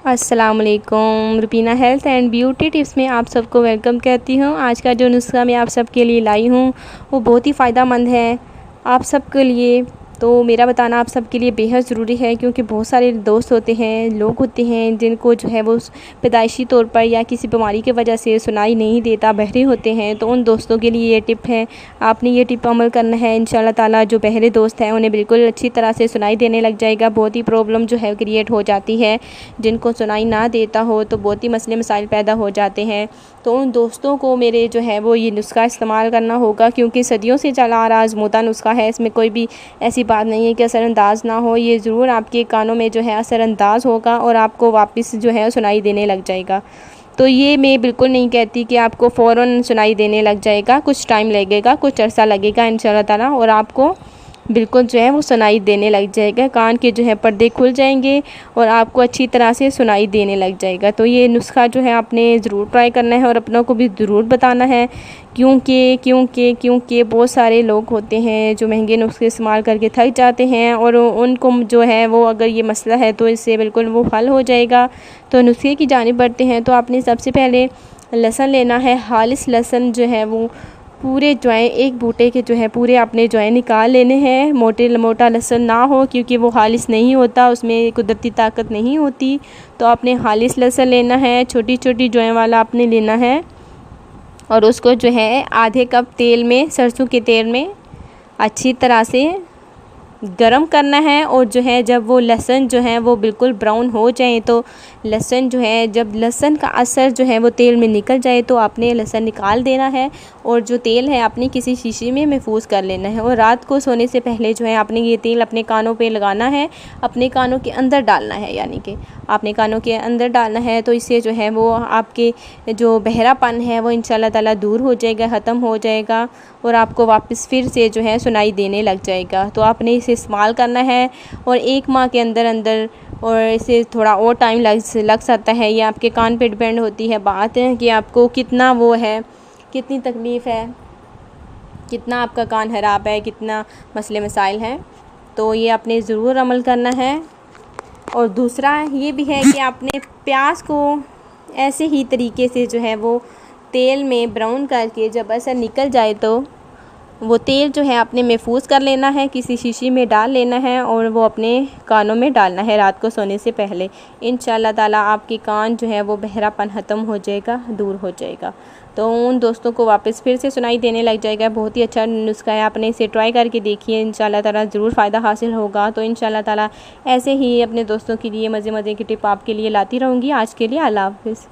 अस्सलाम वालेकुम। Rubina health and beauty tips में आप सबको वेलकम कहती हूँ। आज का जो नुस्खा मैं आप सबके लिए लाई हूँ वो बहुत ही फ़ायदेमंद है आप सबके लिए। तो मेरा बताना आप सबके लिए बेहद ज़रूरी है, क्योंकि बहुत सारे दोस्त होते हैं, लोग होते हैं जिनको जो है वो पैदाइशी तौर पर या किसी बीमारी की वजह से सुनाई नहीं देता, बहरे होते हैं। तो उन दोस्तों के लिए ये टिप है, आपने ये टिप अमल करना है। इंशाल्लाह ताला जो बहरे दोस्त हैं उन्हें बिल्कुल अच्छी तरह से सुनाई देने लग जाएगा। बहुत ही प्रॉब्लम जो है क्रिएट हो जाती है, जिनको सुनाई ना देता हो तो बहुत ही मसले मसाइल पैदा हो जाते हैं। तो उन दोस्तों को मेरे जो है वो ये नुस्खा इस्तेमाल करना होगा, क्योंकि सदियों से चला आ रहा आज़मूदा नुस्खा है। इसमें कोई भी ऐसी बात नहीं है कि असरअंदाज ना हो, ये ज़रूर आपके कानों में जो है असरअंदाज होगा और आपको वापस जो है सुनाई देने लग जाएगा। तो ये मैं बिल्कुल नहीं कहती कि आपको फ़ौरन सुनाई देने लग जाएगा, कुछ टाइम लगेगा, कुछ अरसा लगेगा इंशाल्लाह ताला, और आपको बिल्कुल जो है वो सुनाई देने लग जाएगा। कान के जो है पर्दे खुल जाएंगे और आपको अच्छी तरह से सुनाई देने लग जाएगा। तो ये नुस्खा जो है आपने ज़रूर ट्राई करना है और अपनों को भी ज़रूर बताना है, क्योंकि बहुत सारे लोग होते हैं जो महंगे नुस्खे इस्तेमाल करके थक जाते हैं, और उनको जो है वो अगर ये मसला है तो इससे बिल्कुल वो हल हो जाएगा। तो नुस्खे की जानिब बढ़ते हैं। तो आपने सबसे पहले लहसुन लेना है। खालिस लहसुन जो है वो पूरे ज्वाइन, एक बूटे के जो है पूरे अपने ज्वाइन निकाल लेने हैं। मोटा लहसुन ना हो, क्योंकि वो खालिस नहीं होता, उसमें कुदरती ताकत नहीं होती। तो आपने खालिस लहसुन लेना है, छोटी छोटी ज्वाइन वाला आपने लेना है, और उसको जो है आधे कप तेल में, सरसों के तेल में अच्छी तरह से गरम करना है। और जो है जब वो लहसुन जो है वो बिल्कुल ब्राउन हो जाए, तो लहसुन जो है, जब लहसुन का असर जो है वो तेल में निकल जाए तो आपने लहसुन निकाल देना है, और जो तेल है आपने किसी शीशी में महफूज कर लेना है। और रात को सोने से पहले जो है आपने ये तेल अपने कानों पे लगाना है, अपने कानों के अंदर डालना है, यानी कि आपने कानों के अंदर डालना है। तो इससे जो है वो आपके जो बहरापन है वो इंशाल्लाह ताला दूर हो जाएगा, ख़त्म हो जाएगा, और आपको वापस फिर से जो है सुनाई देने लग जाएगा। तो आपने इसे इस्तेमाल करना है, और 1 माह के अंदर अंदर, और इसे थोड़ा और टाइम लग सकता है, ये आपके कान पे डिपेंड होती है बात है कि आपको कितना वो है, कितनी तकलीफ़ है, कितना आपका कान ख़राब है, कितना मसले मसाइल हैं। तो ये आपने ज़रूर अमल करना है। और दूसरा ये भी है कि आपने प्याज को ऐसे ही तरीके से जो है वो तेल में ब्राउन करके जब असर निकल जाए तो वो तेल जो है आपने महफूज कर लेना है, किसी शीशी में डाल लेना है, और वो अपने कानों में डालना है रात को सोने से पहले। इंशाल्लाह ताला आपके कान जो है वो बहरापन ख़त्म हो जाएगा, दूर हो जाएगा। तो उन दोस्तों को वापस फिर से सुनाई देने लग जाएगा। बहुत ही अच्छा नुस्खा है, आपने इसे ट्राई करके देखिए, इंशाल्लाह ताला ज़रूर फ़ायदा हासिल होगा। तो इंशाल्लाह ताला ऐसे ही अपने दोस्तों के लिए मज़े की टिप आपके लिए लाती रहूँगी। आज के लिए अल्लाह हाफ़िज़।